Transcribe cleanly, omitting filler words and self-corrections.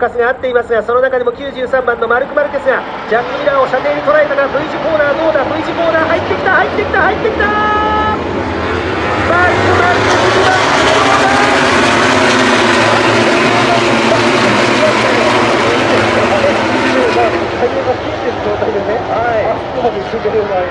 カスが合っていますが、その中でも93番のマルク・マルケスがジャック・ミラーを射程に捉えたが、 V 字コーナーどうだ。 V 字コーナー入ってきた入ってきた入ってきた。マルク・マルケスがタイヤが切れてる状態でね、あそこまで進んでる場合